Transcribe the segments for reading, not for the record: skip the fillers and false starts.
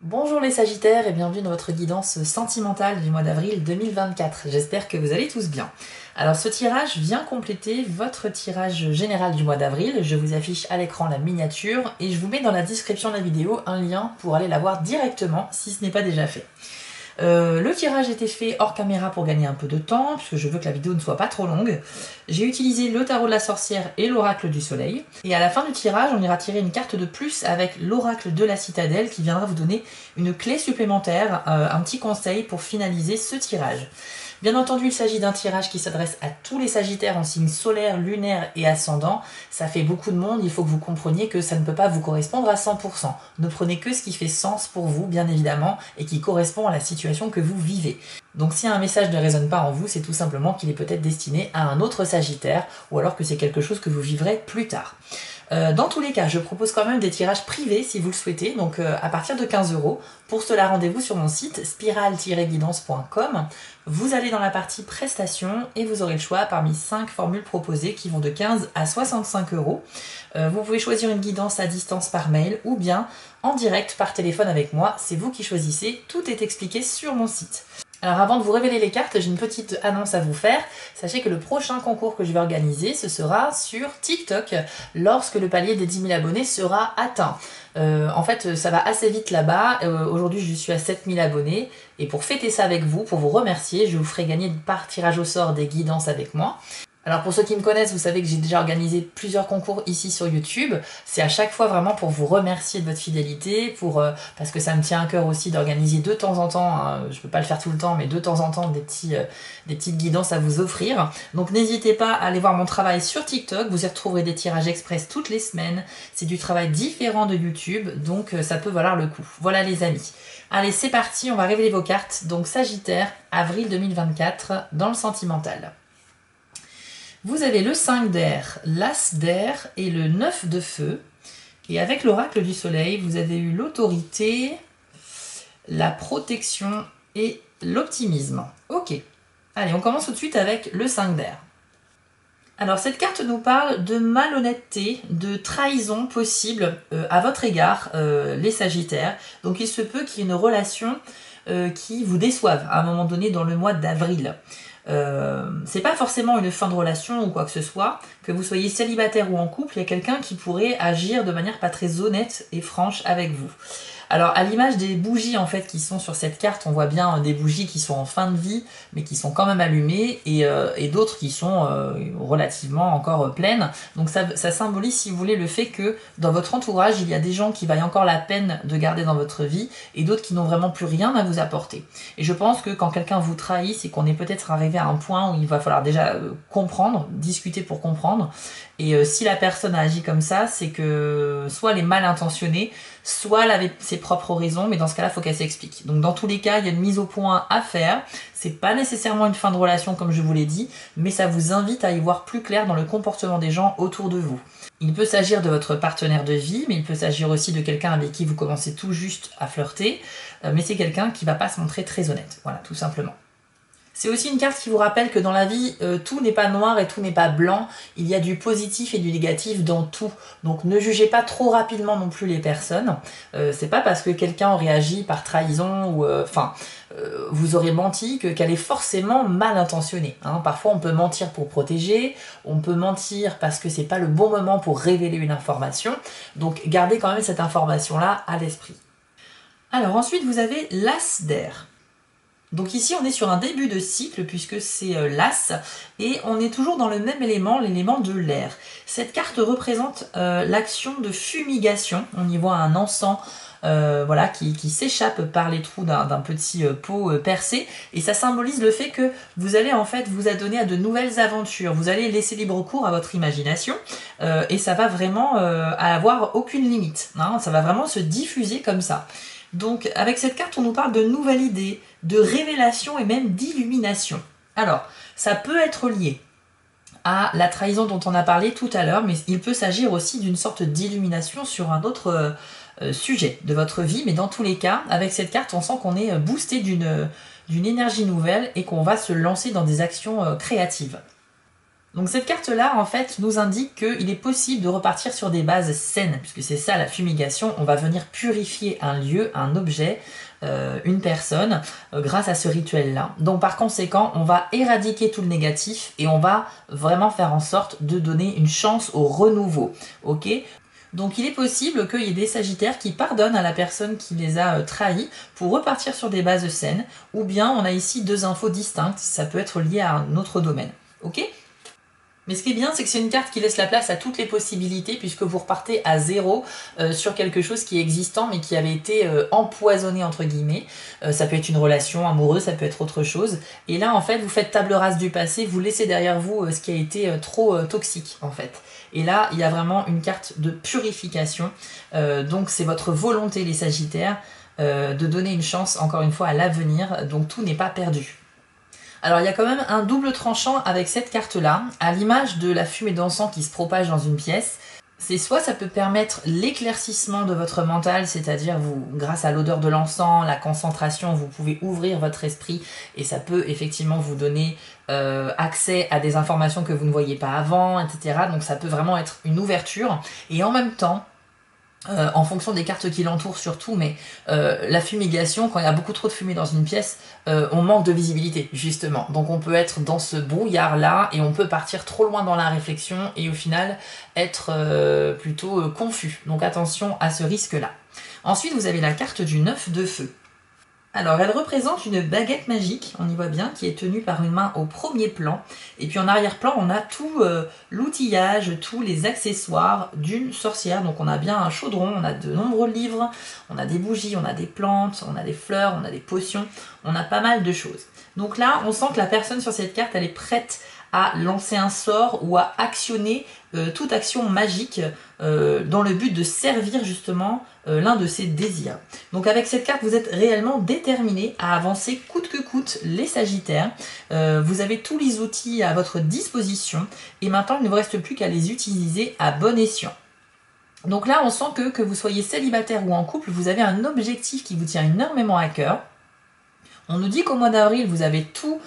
Bonjour les Sagittaires et bienvenue dans votre guidance sentimentale du mois d'avril 2024. J'espère que vous allez tous bien. Alors ce tirage vient compléter votre tirage général du mois d'avril. Je vous affiche à l'écran la miniature et je vous mets dans la description de la vidéo un lien pour aller la voir directement si ce n'est pas déjà fait. Le tirage était fait hors caméra pour gagner un peu de temps, puisque je veux que la vidéo ne soit pas trop longue. J'ai utilisé le tarot de la sorcière et l'oracle du soleil. Et à la fin du tirage, on ira tirer une carte de plus avec l'oracle de la citadelle qui viendra vous donner une clé supplémentaire, un petit conseil pour finaliser ce tirage. Bien entendu, il s'agit d'un tirage qui s'adresse à tous les Sagittaires en signe solaire, lunaire et ascendant. Ça fait beaucoup de monde, il faut que vous compreniez que ça ne peut pas vous correspondre à 100%. Ne prenez que ce qui fait sens pour vous, bien évidemment, et qui correspond à la situation que vous vivez. Donc si un message ne résonne pas en vous, c'est tout simplement qu'il est peut-être destiné à un autre Sagittaire, ou alors que c'est quelque chose que vous vivrez plus tard. Dans tous les cas, je propose quand même des tirages privés si vous le souhaitez, donc à partir de 15 €. Pour cela, rendez-vous sur mon site spiral-guidance.com. Vous allez dans la partie prestations et vous aurez le choix parmi 5 formules proposées qui vont de 15 à 65 €. Vous pouvez choisir une guidance à distance par mail ou bien en direct par téléphone avec moi. C'est vous qui choisissez, tout est expliqué sur mon site. Alors avant de vous révéler les cartes, j'ai une petite annonce à vous faire. Sachez que le prochain concours que je vais organiser, ce sera sur TikTok, lorsque le palier des 10 000 abonnés sera atteint. En fait, ça va assez vite là-bas. Aujourd'hui, je suis à 7 000 abonnés. Et pour fêter ça avec vous, pour vous remercier, je vous ferai gagner par tirage au sort des guidances avec moi. Alors pour ceux qui me connaissent, vous savez que j'ai déjà organisé plusieurs concours ici sur YouTube. C'est à chaque fois vraiment pour vous remercier de votre fidélité, parce que ça me tient à cœur aussi d'organiser de temps en temps, hein, je peux pas le faire tout le temps, mais de temps en temps des petites guidances à vous offrir. Donc n'hésitez pas à aller voir mon travail sur TikTok, vous y retrouverez des tirages express toutes les semaines. C'est du travail différent de YouTube, donc ça peut valoir le coup. Voilà les amis. Allez, c'est parti, on va révéler vos cartes. Donc Sagittaire, avril 2024, dans le sentimental. Vous avez le 5 d'air, l'as d'air et le 9 de feu. Et avec l'oracle du soleil, vous avez eu l'autorité, la protection et l'optimisme. Ok. Allez, on commence tout de suite avec le 5 d'air. Alors cette carte nous parle de malhonnêteté, de trahison possible à votre égard, les Sagittaires. Donc il se peut qu'il y ait une relation qui vous déçoive à un moment donné dans le mois d'avril. C'est pas forcément une fin de relation ou quoi que ce soit, que vous soyez célibataire ou en couple, il y a quelqu'un qui pourrait agir de manière pas très honnête et franche avec vous. Alors à l'image des bougies en fait qui sont sur cette carte, on voit bien des bougies qui sont en fin de vie mais qui sont quand même allumées et d'autres qui sont relativement encore pleines. Donc ça symbolise, si vous voulez, le fait que dans votre entourage il y a des gens qui valent encore la peine de garder dans votre vie et d'autres qui n'ont vraiment plus rien à vous apporter. Et je pense que quand quelqu'un vous trahit, c'est qu'on est peut-être arrivé à un point où il va falloir déjà comprendre, discuter pour comprendre. Et si la personne a agi comme ça, c'est que soit elle est mal intentionnée, soit elle avait ses propres raisons, mais dans ce cas-là, il faut qu'elle s'explique. Donc dans tous les cas, il y a une mise au point à faire. C'est pas nécessairement une fin de relation comme je vous l'ai dit, mais ça vous invite à y voir plus clair dans le comportement des gens autour de vous. Il peut s'agir de votre partenaire de vie, mais il peut s'agir aussi de quelqu'un avec qui vous commencez tout juste à flirter, mais c'est quelqu'un qui va pas se montrer très honnête. Voilà, tout simplement. C'est aussi une carte qui vous rappelle que dans la vie, tout n'est pas noir et tout n'est pas blanc. Il y a du positif et du négatif dans tout. Donc ne jugez pas trop rapidement non plus les personnes. C'est pas parce que quelqu'un aurait agi par trahison ou vous aurez menti qu'elle est forcément mal intentionnée. Hein. Parfois on peut mentir pour protéger, on peut mentir parce que c'est pas le bon moment pour révéler une information. Donc gardez quand même cette information-là à l'esprit. Alors ensuite vous avez l'as d'air. Donc ici on est sur un début de cycle puisque c'est l'as et on est toujours dans le même élément, l'élément de l'air. Cette carte représente l'action de fumigation, on y voit un encens voilà, qui s'échappe par les trous d'un petit pot percé et ça symbolise le fait que vous allez en fait vous adonner à de nouvelles aventures, vous allez laisser libre cours à votre imagination et ça va vraiment avoir aucune limite, hein, ça va vraiment se diffuser comme ça. Donc avec cette carte on nous parle de nouvelles idées, de révélation et même d'illumination. Alors ça peut être lié à la trahison dont on a parlé tout à l'heure, mais il peut s'agir aussi d'une sorte d'illumination sur un autre sujet de votre vie, mais dans tous les cas, avec cette carte, on sent qu'on est boosté d'une énergie nouvelle et qu'on va se lancer dans des actions créatives. Donc cette carte-là, en fait, nous indique qu'il est possible de repartir sur des bases saines, puisque c'est ça la fumigation, on va venir purifier un lieu, un objet, une personne, grâce à ce rituel-là. Donc par conséquent, on va éradiquer tout le négatif et on va vraiment faire en sorte de donner une chance au renouveau, ok? Donc il est possible qu'il y ait des sagittaires qui pardonnent à la personne qui les a trahis pour repartir sur des bases saines, ou bien on a ici deux infos distinctes, ça peut être lié à un autre domaine, ok? Mais ce qui est bien, c'est que c'est une carte qui laisse la place à toutes les possibilités, puisque vous repartez à zéro sur quelque chose qui est existant, mais qui avait été empoisonné, entre guillemets. Ça peut être une relation amoureuse, ça peut être autre chose. Et là, en fait, vous faites table rase du passé, vous laissez derrière vous ce qui a été trop toxique, en fait. Et là, il y a vraiment une carte de purification. Donc, c'est votre volonté, les Sagittaires, de donner une chance, encore une fois, à l'avenir. Donc, tout n'est pas perdu. Alors il y a quand même un double tranchant avec cette carte-là, à l'image de la fumée d'encens qui se propage dans une pièce. C'est soit ça peut permettre l'éclaircissement de votre mental, c'est-à-dire vous, grâce à l'odeur de l'encens, la concentration, vous pouvez ouvrir votre esprit et ça peut effectivement vous donner accès à des informations que vous ne voyiez pas avant, etc. Donc ça peut vraiment être une ouverture. Et en même temps, en fonction des cartes qui l'entourent surtout, mais la fumigation, quand il y a beaucoup trop de fumée dans une pièce, on manque de visibilité, justement. Donc on peut être dans ce brouillard-là, et on peut partir trop loin dans la réflexion, et au final, être plutôt confus. Donc attention à ce risque-là. Ensuite, vous avez la carte du 9 de feu. Alors, elle représente une baguette magique, on y voit bien, qui est tenue par une main au premier plan. Et puis en arrière-plan, on a tout l'outillage, tous les accessoires d'une sorcière. Donc on a bien un chaudron, on a de nombreux livres, on a des bougies, on a des plantes, on a des fleurs, on a des potions, on a pas mal de choses. Donc là, on sent que la personne sur cette carte, elle est prête à lancer un sort ou à actionner toute action magique dans le but de servir justement l'un de ses désirs. Donc avec cette carte, vous êtes réellement déterminé à avancer coûte que coûte les Sagittaires. Vous avez tous les outils à votre disposition et maintenant il ne vous reste plus qu'à les utiliser à bon escient. Donc là, on sent que vous soyez célibataire ou en couple, vous avez un objectif qui vous tient énormément à cœur. On nous dit qu'au mois d'avril, vous avez tout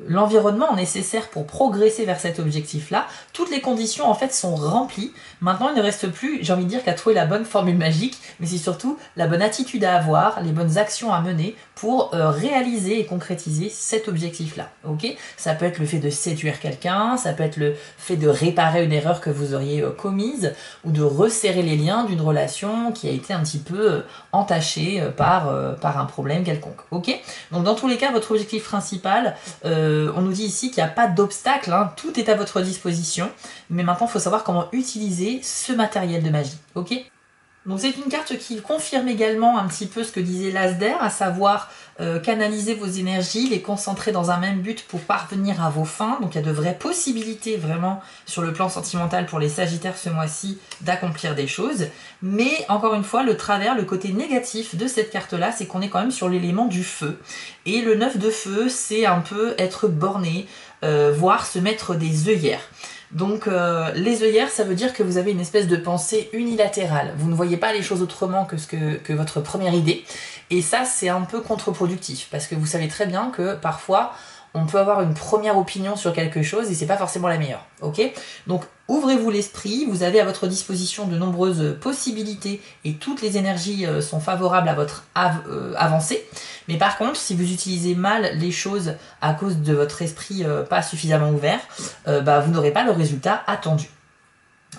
l'environnement nécessaire pour progresser vers cet objectif-là. Toutes les conditions en fait sont remplies. Maintenant, il ne reste plus, j'ai envie de dire, qu'à trouver la bonne formule magique, mais c'est surtout la bonne attitude à avoir, les bonnes actions à mener pour réaliser et concrétiser cet objectif-là. Ok ? Ça peut être le fait de séduire quelqu'un, ça peut être le fait de réparer une erreur que vous auriez commise, ou de resserrer les liens d'une relation qui a été un petit peu entachée par un problème quelconque. Ok ? Donc dans tous les cas, votre objectif principal, on nous dit ici qu'il n'y a pas d'obstacle, hein, tout est à votre disposition, mais maintenant il faut savoir comment utiliser ce matériel de magie, ok ? Donc c'est une carte qui confirme également un petit peu ce que disait Lasder, à savoir canaliser vos énergies, les concentrer dans un même but pour parvenir à vos fins. Donc il y a de vraies possibilités vraiment sur le plan sentimental pour les Sagittaires ce mois-ci d'accomplir des choses. Mais encore une fois, le travers, le côté négatif de cette carte-là, c'est qu'on est quand même sur l'élément du feu. Et le 9 de feu, c'est un peu être borné, voire se mettre des œillères. Donc les œillères, ça veut dire que vous avez une espèce de pensée unilatérale. Vous ne voyez pas les choses autrement que votre première idée. Et ça, c'est un peu contre-productif. Parce que vous savez très bien que parfois, on peut avoir une première opinion sur quelque chose et c'est pas forcément la meilleure. Ok ? Donc ouvrez-vous l'esprit, vous avez à votre disposition de nombreuses possibilités et toutes les énergies sont favorables à votre avancée. Mais par contre, si vous utilisez mal les choses à cause de votre esprit pas suffisamment ouvert, vous n'aurez pas le résultat attendu.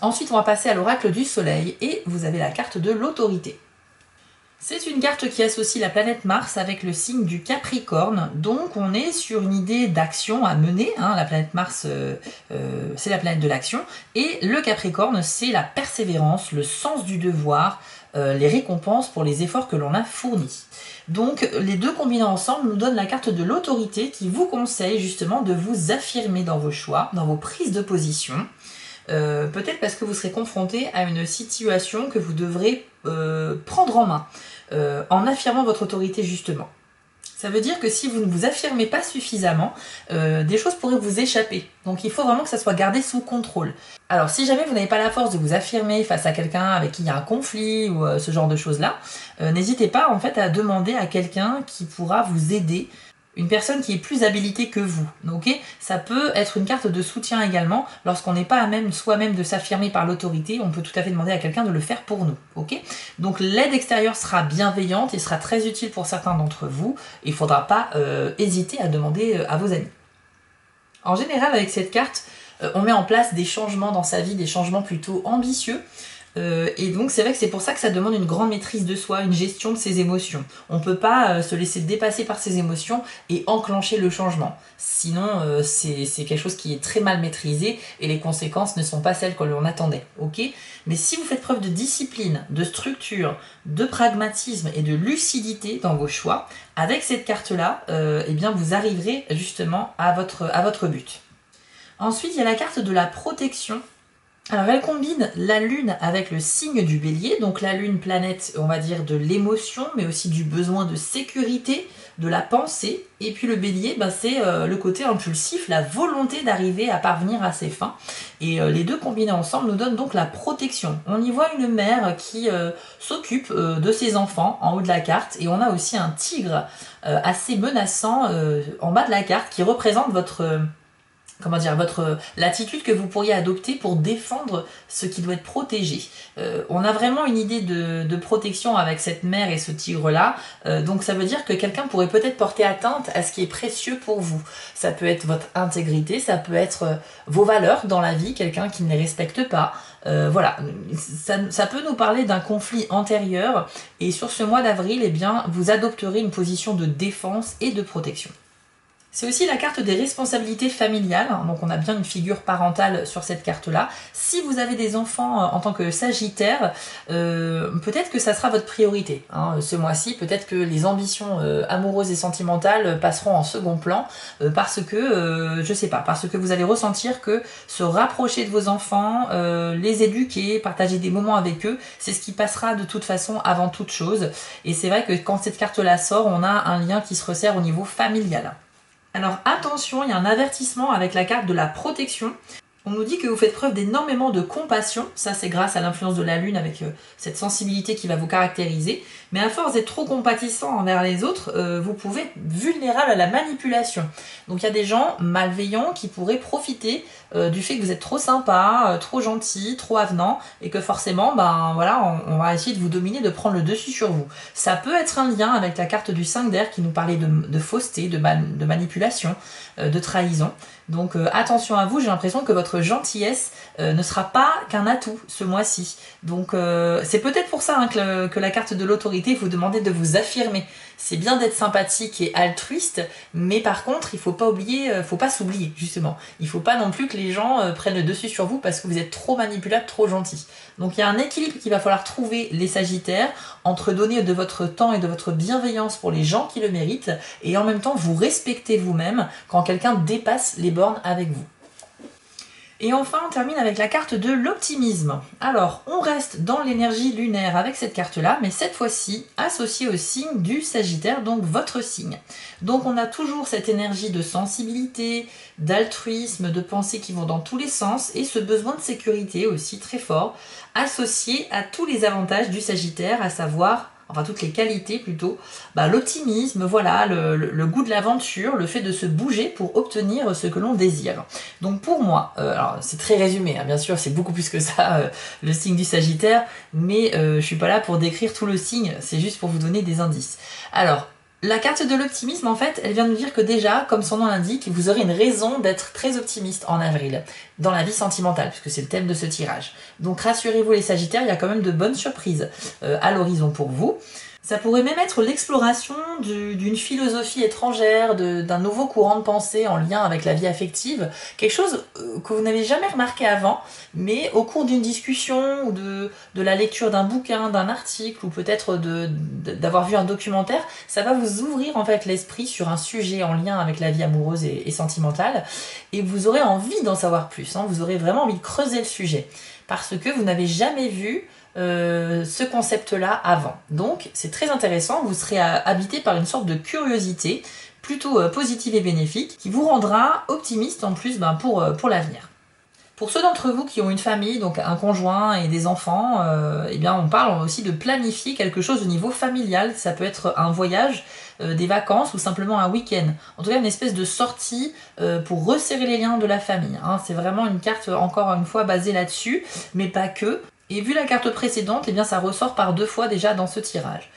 Ensuite, on va passer à l'oracle du soleil et vous avez la carte de l'autorité. C'est une carte qui associe la planète Mars avec le signe du Capricorne, donc on est sur une idée d'action à mener, hein. La planète Mars c'est la planète de l'action, et le Capricorne c'est la persévérance, le sens du devoir, les récompenses pour les efforts que l'on a fournis. Donc les deux combinés ensemble nous donnent la carte de l'autorité qui vous conseille justement de vous affirmer dans vos choix, dans vos prises de position. Peut-être parce que vous serez confronté à une situation que vous devrez prendre en main, en affirmant votre autorité justement. Ça veut dire que si vous ne vous affirmez pas suffisamment, des choses pourraient vous échapper. Donc il faut vraiment que ça soit gardé sous contrôle. Alors si jamais vous n'avez pas la force de vous affirmer face à quelqu'un avec qui il y a un conflit ou ce genre de choses-là, n'hésitez pas en fait à demander à quelqu'un qui pourra vous aider, une personne qui est plus habilitée que vous. Ok, ça peut être une carte de soutien également. Lorsqu'on n'est pas à même soi-même de s'affirmer par l'autorité, on peut tout à fait demander à quelqu'un de le faire pour nous. Ok, donc l'aide extérieure sera bienveillante et sera très utile pour certains d'entre vous. Il ne faudra pas hésiter à demander à vos amis. En général, avec cette carte, on met en place des changements dans sa vie, des changements plutôt ambitieux. Et donc c'est vrai que c'est pour ça que ça demande une grande maîtrise de soi, une gestion de ses émotions. On ne peut pas se laisser dépasser par ses émotions et enclencher le changement. Sinon c'est quelque chose qui est très mal maîtrisé et les conséquences ne sont pas celles que l'on attendait. Okay, mais si vous faites preuve de discipline, de structure, de pragmatisme et de lucidité dans vos choix, avec cette carte-là, eh bien vous arriverez justement à votre but. Ensuite, il y a la carte de la protection. Alors elle combine la lune avec le signe du bélier, donc la lune, planète, on va dire, de l'émotion, mais aussi du besoin de sécurité, de la pensée, et puis le bélier, c'est le côté impulsif, la volonté d'arriver à parvenir à ses fins, et les deux combinés ensemble nous donnent donc la protection. On y voit une mère qui s'occupe de ses enfants en haut de la carte, et on a aussi un tigre assez menaçant en bas de la carte qui représente votre l'attitude que vous pourriez adopter pour défendre ce qui doit être protégé. On a vraiment une idée de protection avec cette mère et ce tigre-là, donc ça veut dire que quelqu'un pourrait peut-être porter atteinte à ce qui est précieux pour vous. Ça peut être votre intégrité, ça peut être vos valeurs dans la vie, quelqu'un qui ne les respecte pas. Voilà, ça peut nous parler d'un conflit antérieur, et sur ce mois d'avril, eh bien, vous adopterez une position de défense et de protection. C'est aussi la carte des responsabilités familiales, donc on a bien une figure parentale sur cette carte-là. Si vous avez des enfants en tant que Sagittaire, peut-être que ça sera votre priorité. Ce mois-ci, peut-être que les ambitions amoureuses et sentimentales passeront en second plan, parce que, je sais pas, parce que vous allez ressentir que se rapprocher de vos enfants, les éduquer, partager des moments avec eux, c'est ce qui passera de toute façon avant toute chose. Et c'est vrai que quand cette carte-là sort, on a un lien qui se resserre au niveau familial. Alors attention, il y a un avertissement avec la carte de la protection. On nous dit que vous faites preuve d'énormément de compassion, ça c'est grâce à l'influence de la lune avec cette sensibilité qui va vous caractériser, mais à force d'être trop compatissant envers les autres, vous pouvez être vulnérable à la manipulation. Donc il y a des gens malveillants qui pourraient profiter du fait que vous êtes trop sympa, trop gentil, trop avenant, et que forcément, voilà, on va essayer de vous dominer, de prendre le dessus sur vous. Ça peut être un lien avec la carte du 5 d'air qui nous parlait de fausseté, de manipulation, de trahison. Donc attention à vous, j'ai l'impression que votre gentillesse ne sera pas qu'un atout ce mois-ci. Donc c'est peut-être pour ça que la carte de l'autorité vous demande de vous affirmer. C'est bien d'être sympathique et altruiste, mais par contre, il faut pas oublier, faut pas s'oublier justement. Il faut pas non plus que les gens prennent le dessus sur vous parce que vous êtes trop manipulable, trop gentil. Donc il y a un équilibre qu'il va falloir trouver, les Sagittaires, entre donner de votre temps et de votre bienveillance pour les gens qui le méritent, et en même temps vous respecter vous-même quand quelqu'un dépasse les bornes avec vous. Et enfin, on termine avec la carte de l'optimisme. Alors, on reste dans l'énergie lunaire avec cette carte-là, mais cette fois-ci associée au signe du Sagittaire, donc votre signe. Donc on a toujours cette énergie de sensibilité, d'altruisme, de pensées qui vont dans tous les sens, et ce besoin de sécurité aussi très fort, associé à tous les avantages du Sagittaire, à savoir... enfin toutes les qualités plutôt, l'optimisme, voilà, le goût de l'aventure, le fait de se bouger pour obtenir ce que l'on désire. Donc pour moi, alors c'est très résumé, bien sûr, c'est beaucoup plus que ça, le signe du Sagittaire, mais je suis pas là pour décrire tout le signe, c'est juste pour vous donner des indices. Alors, la carte de l'optimisme, en fait, elle vient nous dire que déjà, comme son nom l'indique, vous aurez une raison d'être très optimiste en avril, dans la vie sentimentale, puisque c'est le thème de ce tirage. Donc rassurez-vous les Sagittaires, il y a quand même de bonnes surprises à l'horizon pour vous. Ça pourrait même être l'exploration d'une philosophie étrangère, d'un nouveau courant de pensée en lien avec la vie affective, quelque chose que vous n'avez jamais remarqué avant, mais au cours d'une discussion ou de la lecture d'un bouquin, d'un article, ou peut-être d'avoir vu un documentaire, ça va vous ouvrir en fait l'esprit sur un sujet en lien avec la vie amoureuse et sentimentale, et vous aurez envie d'en savoir plus, vous aurez vraiment envie de creuser le sujet, parce que vous n'avez jamais vu ce concept-là avant. Donc c'est très intéressant, vous serez habité par une sorte de curiosité plutôt positive et bénéfique qui vous rendra optimiste en plus pour l'avenir. Pour ceux d'entre vous qui ont une famille, donc un conjoint et des enfants, eh bien on parle aussi de planifier quelque chose au niveau familial. Ça peut être un voyage, des vacances ou simplement un week-end. En tout cas, une espèce de sortie pour resserrer les liens de la famille. Hein. C'est vraiment une carte, encore une fois, basée là-dessus, mais pas que. Et vu la carte précédente, eh bien ça ressort par 2 fois déjà dans ce tirage.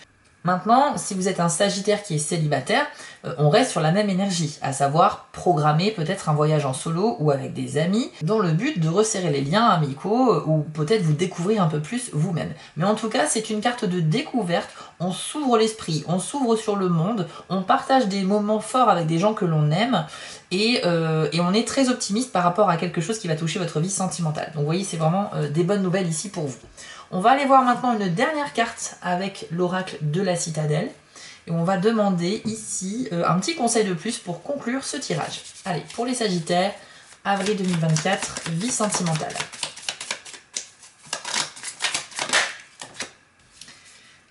Maintenant, si vous êtes un Sagittaire qui est célibataire, on reste sur la même énergie, à savoir programmer peut-être un voyage en solo ou avec des amis, dans le but de resserrer les liens amicaux ou peut-être vous découvrir un peu plus vous-même. Mais en tout cas, c'est une carte de découverte, on s'ouvre l'esprit, on s'ouvre sur le monde, on partage des moments forts avec des gens que l'on aime et on est très optimiste par rapport à quelque chose qui va toucher votre vie sentimentale. Donc vous voyez, c'est vraiment des bonnes nouvelles ici pour vous. On va aller voir maintenant une dernière carte avec l'oracle de la citadelle. Et on va demander ici un petit conseil de plus pour conclure ce tirage. Allez, pour les Sagittaires, avril 2024, vie sentimentale.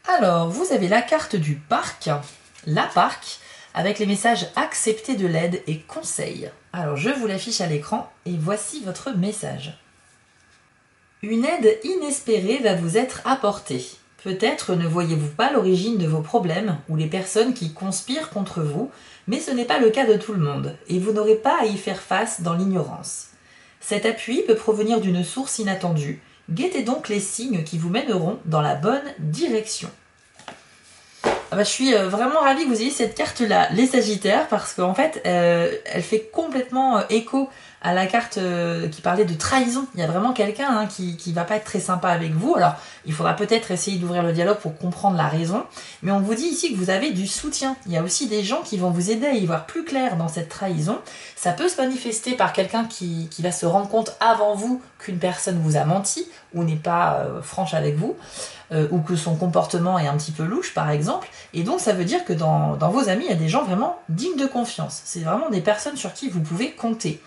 Alors, vous avez la carte du parc, la parc, avec les messages accepter de l'aide et conseils. Alors, je vous l'affiche à l'écran et voici votre message. Une aide inespérée va vous être apportée. Peut-être ne voyez-vous pas l'origine de vos problèmes ou les personnes qui conspirent contre vous, mais ce n'est pas le cas de tout le monde, et vous n'aurez pas à y faire face dans l'ignorance. Cet appui peut provenir d'une source inattendue. Guettez donc les signes qui vous mèneront dans la bonne direction. Je suis vraiment ravie que vous ayez cette carte-là, les Sagittaires, parce qu'en fait, elle fait complètement écho à la carte qui parlait de trahison. Il y a vraiment quelqu'un qui va pas être très sympa avec vous. Alors, il faudra peut-être essayer d'ouvrir le dialogue pour comprendre la raison. Mais on vous dit ici que vous avez du soutien. Il y a aussi des gens qui vont vous aider à y voir plus clair dans cette trahison. Ça peut se manifester par quelqu'un qui va se rendre compte avant vous qu'une personne vous a menti ou n'est pas franche avec vous. Ou que son comportement est un petit peu louche par exemple, et donc ça veut dire que dans vos amis, il y a des gens vraiment dignes de confiance. C'est vraiment des personnes sur qui vous pouvez compter.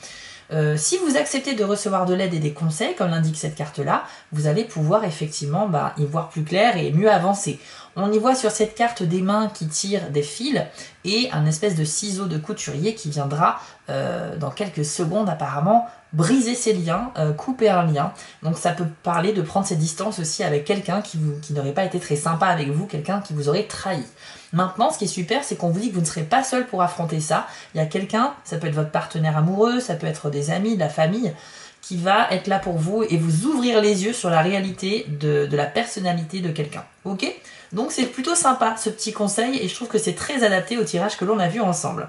Si vous acceptez de recevoir de l'aide et des conseils, comme l'indique cette carte-là, vous allez pouvoir effectivement y voir plus clair et mieux avancer. On y voit sur cette carte des mains qui tirent des fils et un espèce de ciseau de couturier qui viendra dans quelques secondes apparemment briser ces liens, couper un lien. Donc ça peut parler de prendre ses distances aussi avec quelqu'un qui n'aurait pas été très sympa avec vous, quelqu'un qui vous aurait trahi. Maintenant, ce qui est super, c'est qu'on vous dit que vous ne serez pas seul pour affronter ça. Il y a quelqu'un, ça peut être votre partenaire amoureux, ça peut être des amis, de la famille, qui va être là pour vous et vous ouvrir les yeux sur la réalité de la personnalité de quelqu'un. Ok ? Donc c'est plutôt sympa ce petit conseil et je trouve que c'est très adapté au tirage que l'on a vu ensemble.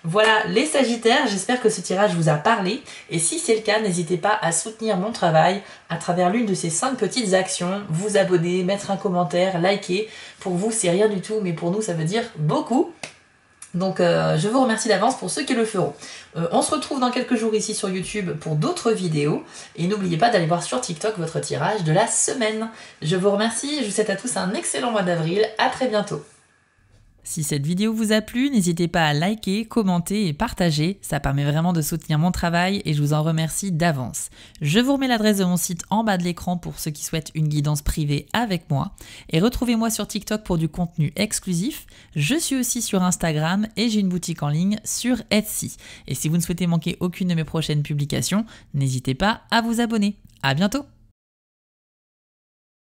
Voilà les Sagittaires, j'espère que ce tirage vous a parlé et si c'est le cas, n'hésitez pas à soutenir mon travail à travers l'une de ces 5 petites actions, vous abonner, mettre un commentaire, liker. Pour vous c'est rien du tout mais pour nous ça veut dire beaucoup. Donc je vous remercie d'avance pour ceux qui le feront. On se retrouve dans quelques jours ici sur YouTube pour d'autres vidéos. Et n'oubliez pas d'aller voir sur TikTok votre tirage de la semaine. Je vous remercie, je vous souhaite à tous un excellent mois d'avril. À très bientôt. Si cette vidéo vous a plu, n'hésitez pas à liker, commenter et partager. Ça permet vraiment de soutenir mon travail et je vous en remercie d'avance. Je vous remets l'adresse de mon site en bas de l'écran pour ceux qui souhaitent une guidance privée avec moi. Et retrouvez-moi sur TikTok pour du contenu exclusif. Je suis aussi sur Instagram et j'ai une boutique en ligne sur Etsy. Et si vous ne souhaitez manquer aucune de mes prochaines publications, n'hésitez pas à vous abonner. À bientôt!